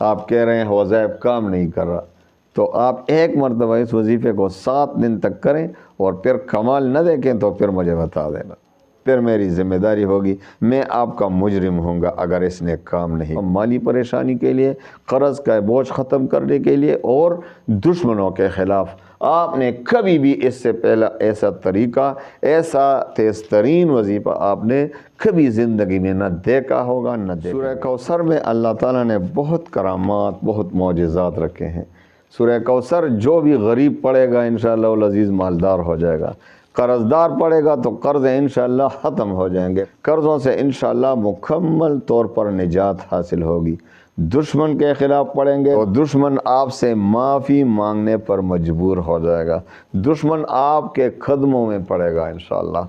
آپ کہہ رہے ہیں وظائف کام نہیں کر رہا، تو آپ ایک مرتبہ اس وظیفے کو 7 دن تک کریں اور پھر کمال نہ دیکھیں تو پھر مجھے بتا دینا، پھر میری ذمہ داری ہوگی، میں آپ کا مجرم ہوں گا اگر اس نے کام نہیں۔ مالی پریشانی کے لیے، قرض کا بوجھ ختم کرنے کے لیے اور دشمنوں کے خلاف آپ نے کبھی بھی اس سے پہلا ایسا طریقہ، ایسا تیز ترین وظیفہ آپ نے کبھی زندگی میں نہ دیکھا ہوگا نہ دیکھا۔ سورہ کوثر میں اللہ تعالیٰ نے بہت کرامات، بہت معجزات رکھے ہیں۔ سورہ کوثر جو بھی غریب پڑھے گا انشاءاللہ العزیز مالدار ہو جائے گا، قرض دار پڑے گا تو قرض انشاءاللہ ختم ہو جائیں گے، قرضوں سے انشاءاللہ مکمل طور پر نجات حاصل ہوگی۔ دشمن کے خلاف پڑیں گے تو دشمن آپ سے معافی مانگنے پر مجبور ہو جائے گا، دشمن آپ کے قدموں میں پڑے گا انشاءاللہ،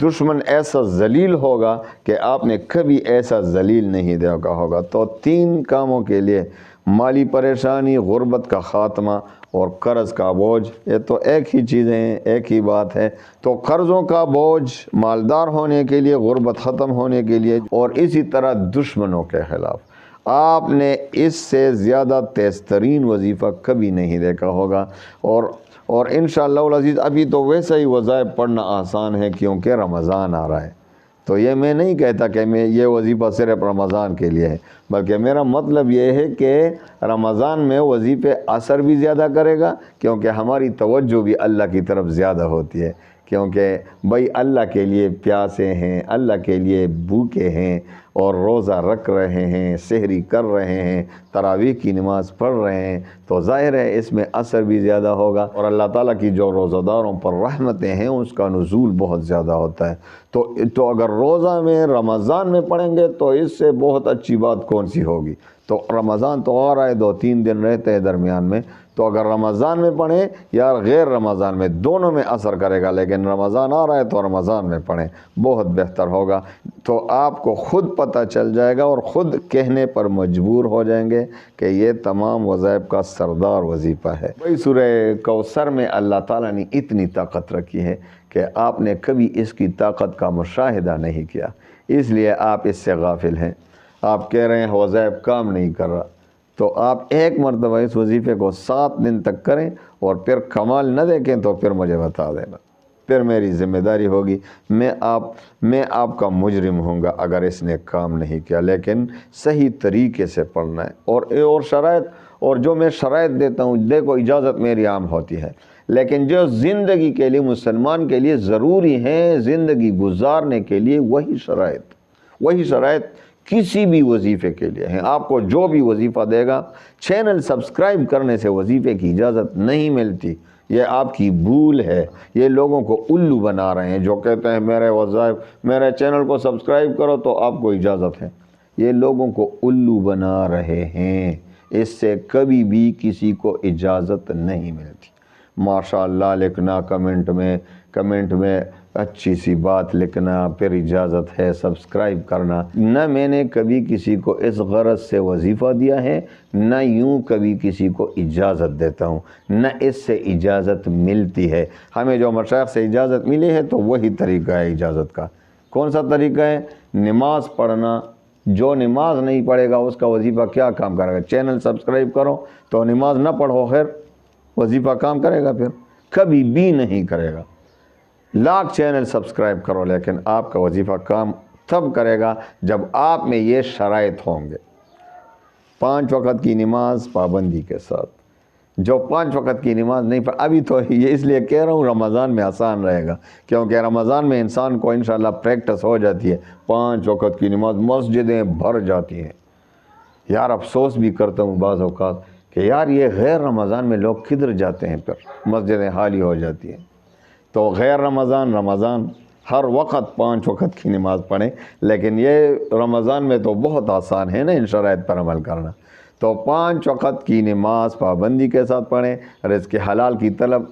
دشمن ایسا ذلیل ہوگا کہ آپ نے کبھی ایسا ذلیل نہیں دیکھا ہوگا۔ تو 3 کاموں کے لیے، مالی پریشانی، غربت کا خاتمہ اور قرض کا بوجھ، یہ تو ایک ہی چیزیں ہیں، ایک ہی بات ہے۔ تو قرضوں کا بوجھ مالدار ہونے کے لیے، غربت ختم ہونے کے لیے، اور اسی طرح دشمنوں کے خلاف آپ نے اس سے زیادہ تیز ترین وظیفہ کبھی نہیں دیکھا ہوگا۔ اور انشاءاللہ العزیز ابھی تو ویسے ہی وظائف پڑھنا آسان ہے کیونکہ رمضان آ رہا ہے، تو یہ میں نہیں کہتا کہ میں یہ وظیفہ صرف رمضان کے لیے ہے، بلکہ میرا مطلب یہ ہے کہ رمضان میں وظیفے اثر بھی زیادہ کرے گا کیونکہ ہماری توجہ بھی اللہ کی طرف زیادہ ہوتی ہے، کیونکہ بھائی اللہ کے لیے پیاسے ہیں، اللہ کے لیے بھوکے ہیں اور روزہ رکھ رہے ہیں، سحری کر رہے ہیں، تراویح کی نماز پڑھ رہے ہیں، تو ظاہر ہے اس میں اثر بھی زیادہ ہوگا، اور اللہ تعالیٰ کی جو روزہ داروں پر رحمتیں ہیں اس کا نزول بہت زیادہ ہوتا ہے۔ تو اگر روزہ میں رمضان میں پڑھیں گے تو اس سے بہت اچھی بات کون سی ہوگی؟ تو رمضان تو آ رہا ہے، 2-3 دن رہتے ہیں درمیان میں، تو اگر رمضان میں پڑھیں یا غیر رمضان میں، دونوں میں اثر کرے گا، لیکن رمضان آ رہا ہے تو رمضان میں پڑھیں، بہت بہتر ہوگا۔ تو آپ کو خود پتہ چل جائے گا اور خود کہنے پر مجبور ہو جائیں گے کہ یہ تمام وظائف کا سردار وظیفہ ہے۔ وہی سورہ کوثر میں اللہ تعالیٰ نے اتنی طاقت رکھی ہے کہ آپ نے کبھی اس کی طاقت کا مشاہدہ نہیں کیا، اس لیے آپ اس سے غافل ہیں۔ آپ کہہ رہے ہیں وظائف کام نہیں کر رہا، تو آپ ایک مرتبہ اس وظیفے کو 7 دن تک کریں اور پھر کمال نہ دیکھیں تو پھر مجھے بتا دینا، پھر میری ذمہ داری ہوگی، میں آپ کا مجرم ہوں گا اگر اس نے کام نہیں کیا۔ لیکن صحیح طریقے سے پڑھنا ہے، اور شرائط، اور جو میں شرائط دیتا ہوں، دیکھو اجازت میری عام ہوتی ہے، لیکن جو زندگی کے لیے مسلمان کے لیے ضروری ہیں زندگی گزارنے کے لیے، وہی شرائط کسی بھی وظیفے کے لیے ہیں۔ آپ کو جو بھی وظیفہ دے گا، چینل سبسکرائب کرنے سے وظیفے کی اجازت نہیں ملتی، یہ آپ کی بھول ہے، یہ لوگوں کو الو بنا رہے ہیں جو کہتے ہیں میرے چینل کو سبسکرائب کرو تو آپ کو اجازت ہے، یہ لوگوں کو الو بنا رہے ہیں، اس سے کبھی بھی کسی کو اجازت نہیں ملتی۔ ماشاءاللہ لکھنا کمنٹ میں اچھی سی بات لکھنا، پھر اجازت ہے سبسکرائب کرنا، نہ میں نے کبھی کسی کو اس غرض سے وظیفہ دیا ہے، نہ یوں کبھی کسی کو اجازت دیتا ہوں، نہ اس سے اجازت ملتی ہے۔ ہمیں جو مشائخ سے اجازت ملی ہے تو وہی طریقہ ہے اجازت کا۔ کون سا طریقہ ہے؟ نماز پڑھنا، جو نماز نہیں پڑھے گا اس کا وظیفہ کیا کام کرے گا؟ چینل سبسکرائب کرو تو نماز نہ پڑھو، خیر وظیفہ کام کرے گا؟ پھر کبھی بھی نہیں کرے گا۔ لاکھ چینل سبسکرائب کرو لیکن آپ کا وظیفہ کام تب کرے گا جب آپ میں یہ شرائط ہوں گے۔ 5 وقت کی نماز پابندی کے ساتھ، جو 5 وقت کی نماز نہیں پڑھ، ابھی تو یہ اس لیے کہہ رہا ہوں رمضان میں آسان رہے گا، کیونکہ رمضان میں انسان کو انشاءاللہ پریکٹس ہو جاتی ہے، 5 وقت کی نماز، مسجدیں بھر جاتی ہیں۔ یار افسوس بھی کرتا ہوں بعض اوقات کہ یار یہ غیر رمضان میں لوگ کدھر جاتے ہیں، پھر مسجدیں خالی ہو جاتی ہیں۔ تو غیر رمضان ہر وقت 5 وقت کی نماز پڑھیں، لیکن یہ رمضان میں تو بہت آسان ہے نا ان شرائط پر عمل کرنا۔ تو 5 وقت کی نماز پابندی کے ساتھ پڑھیں، رزق حلال کی طلب،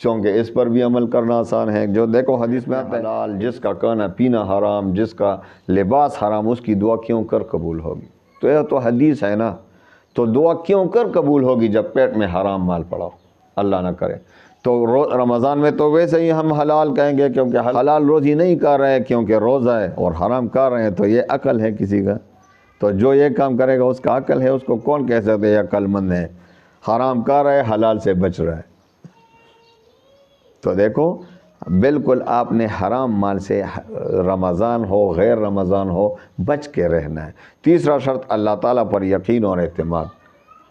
چونکہ اس پر بھی عمل کرنا آسان ہے۔ جو دیکھو حدیث میں آتا ہے حلال، جس کا کھانا پینا حرام، جس کا لباس حرام، اس کی دعا کیوں کر قبول ہوگی؟ تو یہ تو حدیث ہے نا، تو دعا کیوں کر قبول ہوگی جب پیٹ میں حرام مال پڑا ہو؟ اللہ نہ کرے۔ تو رمضان میں تو ویسے ہی ہم حلال کہیں گے کیونکہ حلال روزی نہیں کر رہے ہیں کیونکہ روزہ ہے، اور حرام کر رہے ہیں تو یہ عقل ہے کسی کا۔ تو جو یہ کام کرے گا اس کا عقل ہے، اس کو کون کہہ سکتے ہیں عقل مند ہے؟ حرام کھا رہا ہے، حلال سے بچ رہا ہے۔ تو دیکھو بالکل آپ نے حرام مال سے رمضان ہو غیر رمضان ہو بچ کے رہنا ہے۔ تیسرا شرط اللہ تعالیٰ پر یقین اور اعتماد۔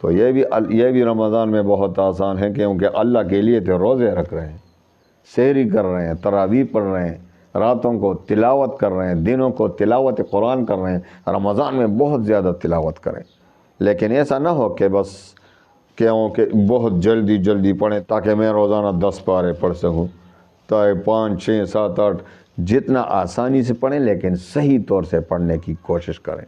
تو یہ بھی رمضان میں بہت آسان ہے، کیونکہ اللہ کے لیے تو روزے رکھ رہے ہیں، سحری کر رہے ہیں، تراویح پڑھ رہے ہیں، راتوں کو تلاوت کر رہے ہیں، دنوں کو تلاوت قرآن کر رہے ہیں۔ رمضان میں بہت زیادہ تلاوت کریں، لیکن ایسا نہ ہو کہ بس کہ بہت جلدی پڑھیں تاکہ میں روزانہ 10 پارے پڑھ سکوں، تاکہ 5 6 7 8 جتنا آسانی سے پڑھیں، لیکن صحیح طور سے پڑھنے کی کوشش کریں،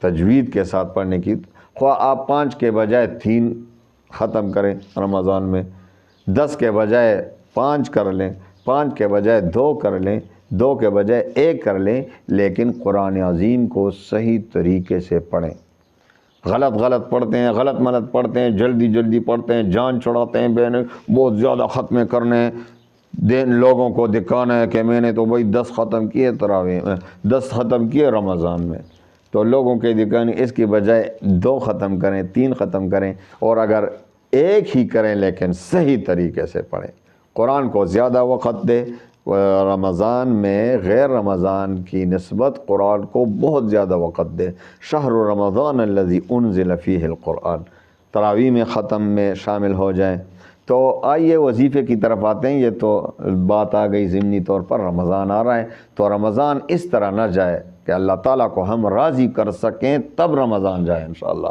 تجوید کے ساتھ پڑھنے کی۔ خواہ آپ 5 کے بجائے 3 ختم کریں رمضان میں، 10 کے بجائے 5 کر لیں، 5 کے بجائے 2 کر لیں، 2 کے بجائے 1 کر لیں، لیکن قرآن عظیم کو صحیح طریقے سے پڑھیں۔ غلط پڑھتے ہیں، غلط ملت پڑھتے ہیں، جلدی پڑھتے ہیں، جان چھڑاتے ہیں، بہت زیادہ ختم کرنے ہیں، لوگوں کو دکھانا ہے کہ میں نے تو بھائی 10 ختم کیے تراویح میں، 10 ختم کیے رمضان میں، تو لوگوں کے دکھانے، اس کی بجائے 2 ختم کریں، 3 ختم کریں، اور اگر 1 ہی کریں لیکن صحیح طریقے سے پڑھیں۔ قرآن کو زیادہ وقت دے، رمضان میں غیر رمضان کی نسبت قرآن کو بہت زیادہ وقت دے۔ شہر رمضان الذی انزل فیہ القرآن، تراویح میں ختم میں شامل ہو جائیں۔ تو آئیے وظیفے کی طرف آتے ہیں۔ یہ تو بات آ گئی ضمنی طور پر، رمضان آ رہا ہے تو رمضان اس طرح نہ جائے کہ اللہ تعالیٰ کو ہم راضی کر سکیں، تب رمضان جائے انشاءاللہ۔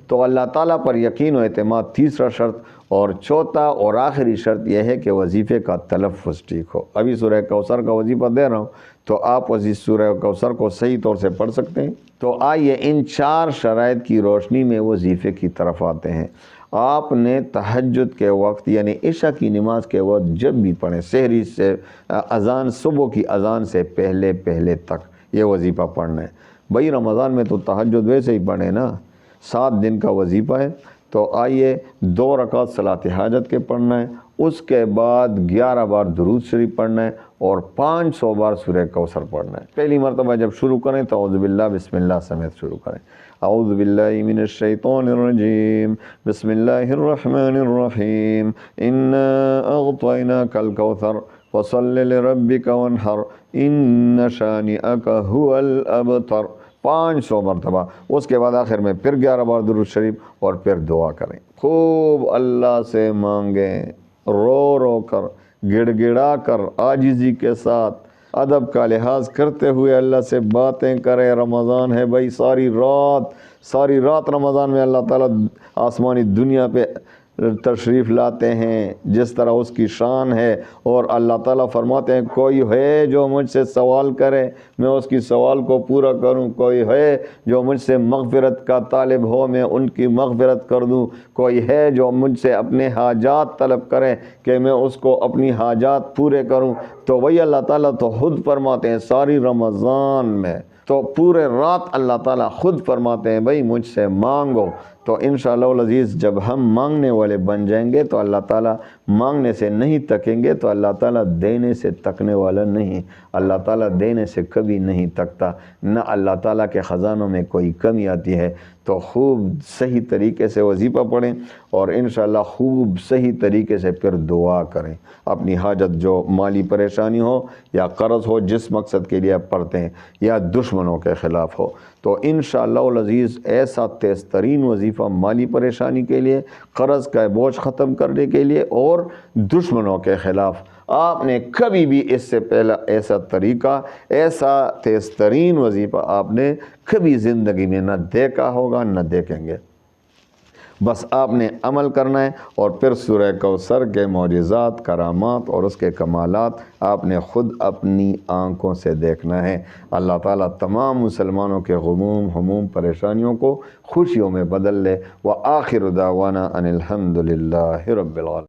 تو اللہ تعالیٰ پر یقین و اعتماد تیسرا شرط، اور چوتھا اور آخری شرط یہ ہے کہ وظیفے کا تلفظ ٹھیک ہو۔ ابھی سورہ کوثر کا وظیفہ دے رہا ہوں، تو آپ سورہ کوثر کو صحیح طور سے پڑھ سکتے ہیں۔ تو آئیے ان 4 شرائط کی روشنی میں وظیفے کی طرف آتے ہیں۔ آپ نے تہجد کے وقت یعنی عشاء کی نماز کے وقت جب بھی پڑھیں، سحری سے اذان، صبح کی اذان سے پہلے تک یہ وظیفہ پڑھنا ہے۔ بھائی رمضان میں تو تہجد ویسے ہی پڑھیں نا، 7 دن کا وظیفہ ہے، تو آئیے 2 رکعت صلاۃ حاجت کے پڑھنا ہے، اس کے بعد 11 بار درود شریف پڑھنا ہے، اور 500 بار سورہ کوثر پڑھنا ہے۔ پہلی مرتبہ جب شروع کریں تو اعوذ باللہ بسم اللہ سمیت شروع کریں۔ اعوذ باللہ من الشیطان الرجیم، بسم اللہ الرحمن الرحیم، انا اعطیناک الکوثر فصل لربک وانحر ان شانئک هو الابتر، 500 مرتبہ۔ اس کے بعد آخر میں پھر 11 بار درود شریف، اور پھر دعا کریں، خوب اللہ سے مانگیں، رو کر، گڑ گڑا کر، عاجزی کے ساتھ، ادب کا لحاظ کرتے ہوئے اللہ سے باتیں کریں۔ رمضان ہے بھائی، ساری رات رمضان میں اللہ تعالیٰ آسمانی دنیا پہ تشریف لاتے ہیں، جس طرح اس کی شان ہے، اور اللہ تعالیٰ فرماتے ہیں کوئی ہے جو مجھ سے سوال کرے میں اس کی سوال کو پورا کروں، کوئی ہے جو مجھ سے مغفرت کا طالب ہو میں ان کی مغفرت کر دوں، کوئی ہے جو مجھ سے اپنے حاجات طلب کرے کہ میں اس کو اپنی حاجات پورے کروں۔ تو وہی اللہ تعالیٰ تو خود فرماتے ہیں ساری رمضان میں، تو پورے رات اللہ تعالیٰ خود فرماتے ہیں بھائی مجھ سے مانگو۔ تو انشاءاللہ العزیز جب ہم مانگنے والے بن جائیں گے تو اللہ تعالیٰ مانگنے سے نہیں تکیں گے، تو اللہ تعالیٰ دینے سے تکنے والا نہیں۔ اللہ تعالیٰ دینے سے کبھی نہیں تکتا، نہ اللہ تعالیٰ کے خزانوں میں کوئی کمی آتی ہے۔ تو خوب صحیح طریقے سے وظیفہ پڑھیں، اور انشاءاللہ خوب صحیح طریقے سے پھر دعا کریں۔ اپنی حاجت، جو مالی پریشانی ہو یا قرض ہو، جس مقصد کے لیے آپ پڑھتے ہیں، یا دشمنوں کے خلاف ہو، تو انشاءاللہ العزیز ایسا تیز ترین وظیفہ مالی پریشانی کے لیے، قرض کا بوجھ ختم کرنے کے لیے، اور دشمنوں کے خلاف آپ نے کبھی بھی اس سے پہلا ایسا طریقہ، ایسا تیز ترین وظیفہ آپ نے کبھی زندگی میں نہ دیکھا ہوگا، نہ دیکھیں گے۔ بس آپ نے عمل کرنا ہے، اور پھر سورہ کوثر کے معجزات، کرامات اور اس کے کمالات آپ نے خود اپنی آنکھوں سے دیکھنا ہے۔ اللہ تعالیٰ تمام مسلمانوں کے غموم، ہموم، پریشانیوں کو خوشیوں میں بدل لے۔ وآخر دعوانا ان الحمد للہ رب العالمین۔